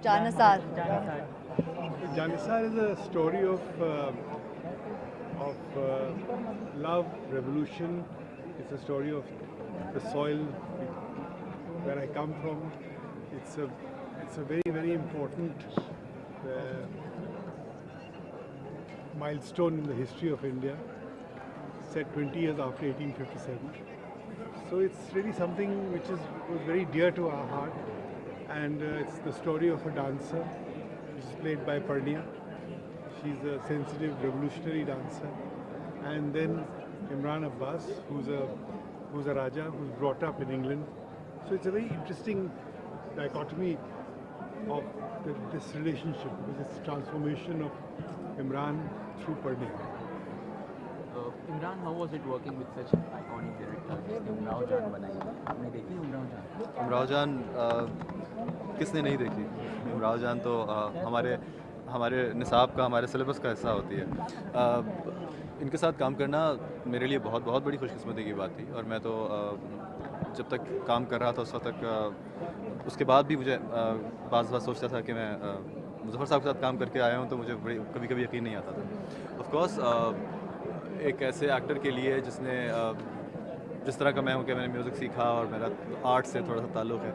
Janasar. Janissar is a story of love, revolution. It's a story of the soil where I come from. It's a very important milestone in the history of India, set 20 years after 1857. So it's really something which was very dear to our heart, and it's the story of a dancer, which is played by Parnia. She's a sensitive, revolutionary dancer, and then Imran Abbas, who's a Raja, who's brought up in England. So it's a very interesting dichotomy of this relationship, because it's transformation of Imran through Parnia. Imran, how was it working with such iconic director जिसने उमराव जान बनाई? आपने देखी उमराव जान? उमराव जान किसने नहीं देखी? उमराव जान तो हमारे निसाब का, हमारे सिलेबस का हिस्सा होती है। इनके साथ काम करना मेरे लिए बहुत बहुत बड़ी खुशकिस्मती की बात थी, और मैं तो जब तक काम कर रहा था उस वक्त तक, उसके बाद भी मुझे बाज़ सोचता था कि मैं मुज़फ़्फ़र साहब के साथ काम करके आया हूँ, तो मुझे कभी कभी यकीन नहीं आता था। ऑफ कोर्स एक ऐसे एक्टर के लिए जिसने जिस तरह का मैं हूँ कि मैंने म्यूज़िक सीखा और मेरा आर्ट से थोड़ा सा ताल्लुक़ है,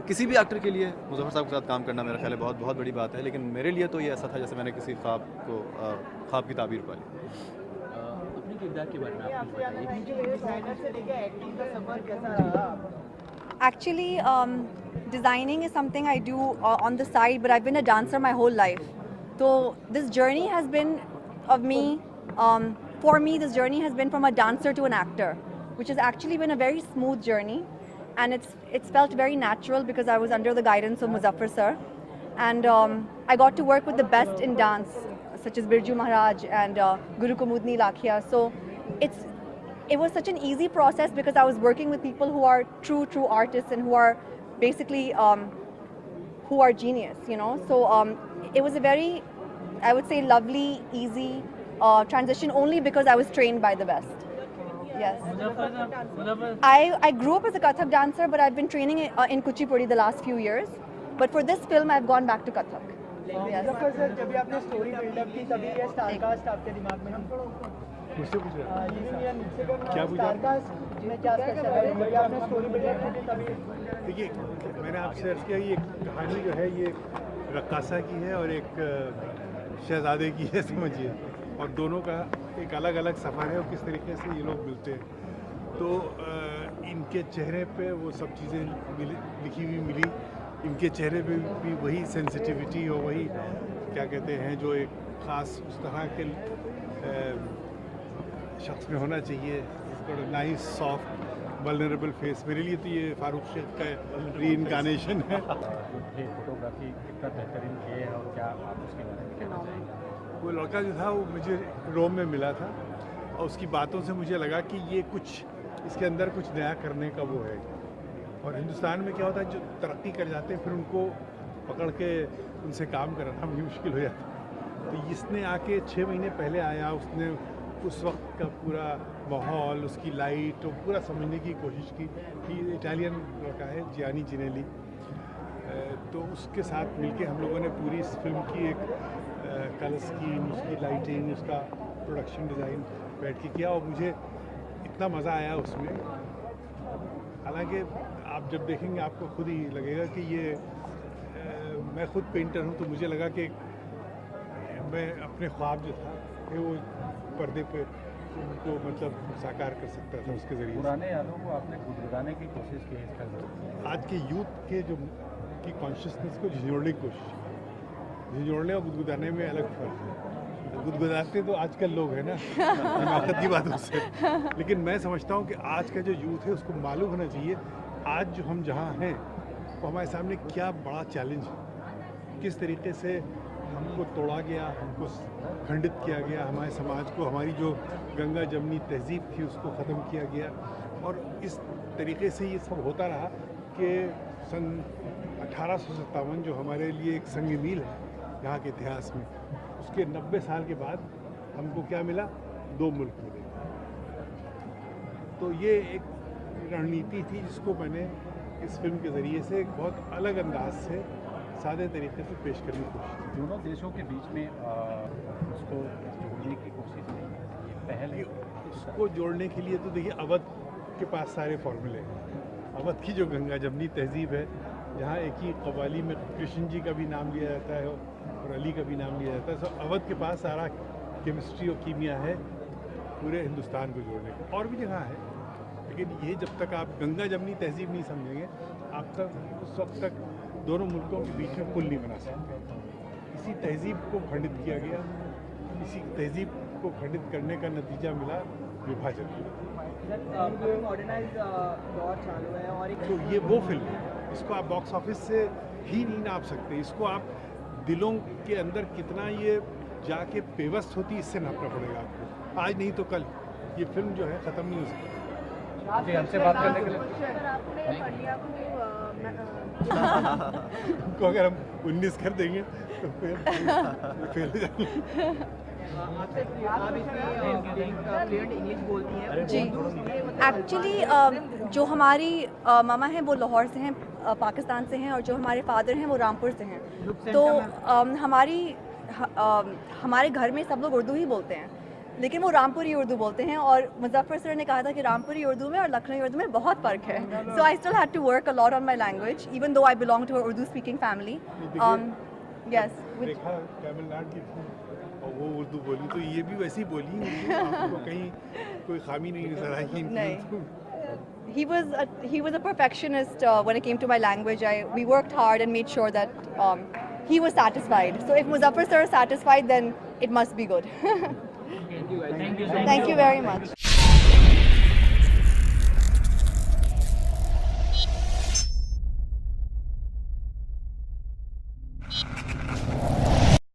किसी भी एक्टर के लिए मुज़फ़्फ़र साहब के साथ काम करना मेरा ख्याल है बहुत बहुत बड़ी बात है। लेकिन मेरे लिए तो ये ऐसा था जैसे मैंने किसी ख्वाब की ताबीर पाई। अपने किरदार के बारे में आप बताइए। Actually, designing is something I do on the side, but I've been a dancer my whole life. So this journey has been of me. For me, this journey has been from a dancer to an actor, which has actually been a very smooth journey, and it's felt very natural because I was under the guidance of Muzaffar sir, and I got to work with the best in dance, such as Birju Maharaj and Guru Kumudni Lakhia. So it was such an easy process because I was working with people who are true artists and who are basically who are genius, you know. So it was a very, I would say, lovely, easy transition only because I was trained by the best. Yes. I grew up as a Kathak dancer, but I've been training in Kuchipudi the last few years. But for this film, I've gone back to Kathak. Yes. जब आपने story buildup की तभी ये star cast आपके दिमाग में मुझसे पूछ रहे हैं? क्या पूछा? स्टारकास्ट में क्या स्पेशल है? जब आपने स्टोरी बिल्डअप की तभी देखिए, मैंने आपसे अर्ज़ किया, ये कहानी जो है ये रक्कासा की है और एक शहज़ादे की है, समझिए, और दोनों का एक अलग अलग सफ़र है और किस तरीके से ये लोग मिलते हैं। तो इनके चेहरे पे वो सब चीज़ें लिखी हुई मिली, इनके चेहरे पे भी वही सेंसिटिविटी और वही क्या कहते हैं जो एक ख़ास उस तरह के शख्स में होना चाहिए, नाइस सॉफ्ट वल्नरेबल फेस। मेरे लिए तो ये फारूक शेख का रीइंकार्नेशन है। ये फोटोग्राफी कितना बेहतरीन किए है और क्या आप उसके बारे में कहना चाहेंगे? वो लड़का जो था वो मुझे रोम में मिला था, और उसकी बातों से मुझे लगा कि ये कुछ इसके अंदर कुछ नया करने का वो है। और हिंदुस्तान में क्या होता है, जो तरक्की कर जाते हैं फिर उनको पकड़ के उनसे काम कराना भी मुश्किल हो जाता है। तो इसने आके 6 महीने पहले आया, उसने उस वक्त का पूरा माहौल, उसकी लाइट और पूरा समझने की कोशिश की कि इटालियन लड़का है जियानी जिनेली। तो उसके साथ मिलके हम लोगों ने पूरी इस फिल्म की एक कलर स्कीम, उसकी लाइटिंग, उसका प्रोडक्शन डिज़ाइन बैठ के किया, और मुझे इतना मज़ा आया उसमें। हालांकि आप जब देखेंगे आपको खुद ही लगेगा कि ये मैं खुद पेंटर हूँ, तो मुझे लगा कि मैं अपने ख्वाब जो था वो पर्दे पे उनको मतलब साकार कर सकता था उसके ज़रिए। पुराने यादों को आपने गुदगुदाने की कोशिश की है इसका ज़रूर? आज के यूथ के जो की कॉन्शियसनेस को झिझोड़ने की कोशिश, झिझोड़ने और गुदगुदाने में अलग फ़र्क है। गुदगुदाते तो आजकल लोग हैं ना, हिमाकत की बात उससे, लेकिन मैं समझता हूँ कि आज का जो यूथ है उसको मालूम होना चाहिए आज जो हम जहाँ हैं वो हमारे सामने क्या बड़ा चैलेंज है, किस तरीके से हमको तोड़ा गया, हमको खंडित किया गया, हमारे समाज को, हमारी जो गंगा जमनी तहजीब थी उसको ख़त्म किया गया। और इस तरीके से ये सब होता रहा कि सन 1857 जो हमारे लिए एक संग मील है यहाँ के इतिहास में, उसके 90 साल के बाद हमको क्या मिला? 2 मुल्क मिले। तो ये एक रणनीति थी जिसको मैंने इस फिल्म के ज़रिए से एक बहुत अलग अंदाज से सादे तरीके से पेश करने की कोशिश की। दोनों देशों के बीच में उसको जोड़ने की कोशिश की ये पहले उसको जोड़ने के लिए तो देखिए अवध के पास सारे फॉर्मूले हैं। अवध की जो गंगा जमनी तहजीब है, जहाँ एक ही कव्वाली में कृष्ण जी का भी नाम लिया जाता है और अली का भी नाम लिया जाता है, सो अवध के पास सारा केमिस्ट्री और कीमिया है पूरे हिंदुस्तान को जोड़ने का। और भी जगह है, लेकिन ये जब तक आप गंगा जमनी तहजीब नहीं समझेंगे, आप तक उस वक्त तक दोनों मुल्कों के बीच में पुल नहीं बना सकते। इसी तहजीब को खंडित किया गया, इसी तहजीब को खंडित करने का नतीजा मिला विभाजन। मॉडर्नाइज दौर चालू है और एक तो ये वो फिल्म है, इसको आप बॉक्स ऑफिस से ही नहीं नाप सकते, इसको आप दिलों के अंदर कितना ये जाके पेवस्त होती है, इससे नापना पड़ेगा आपको। आज नहीं तो कल ये फिल्म जो है ख़त्म नहीं हो सकती। जी हमसे बात करने के लिए को अगर हम 19 कर देंगे तो फिर फेल हो जाएंगे। आपसे आप इतनी फ्लुएंट इंग्लिश बोलती हैं जी एक्चुअली जो हमारी मामा हैं वो लाहौर से हैं, पाकिस्तान से हैं, और जो हमारे फादर हैं वो रामपुर से हैं। तो हमारे घर में सब लोग उर्दू ही बोलते हैं, लेकिन वो रामपुरी उर्दू बोलते हैं। और मुजफ्फर सर ने कहा था कि रामपुरी उर्दू में और लखनवी उर्दू में बहुत फ़र्क है। So I still had to work a lot on my language even though I belong to a Urdu speaking family. Yes देखा तमिलनाडु की फिल्म और वो उर्दू बोली, तो ये भी वैसी बोली, आपको कहीं कोई खामी नहीं नजर आई इनकी। नहीं। He was a perfectionist when it came to my language. We worked hard and made sure that he was satisfied. So if Muzaffar sir is satisfied, then it must be good. Thank you Thank you very much.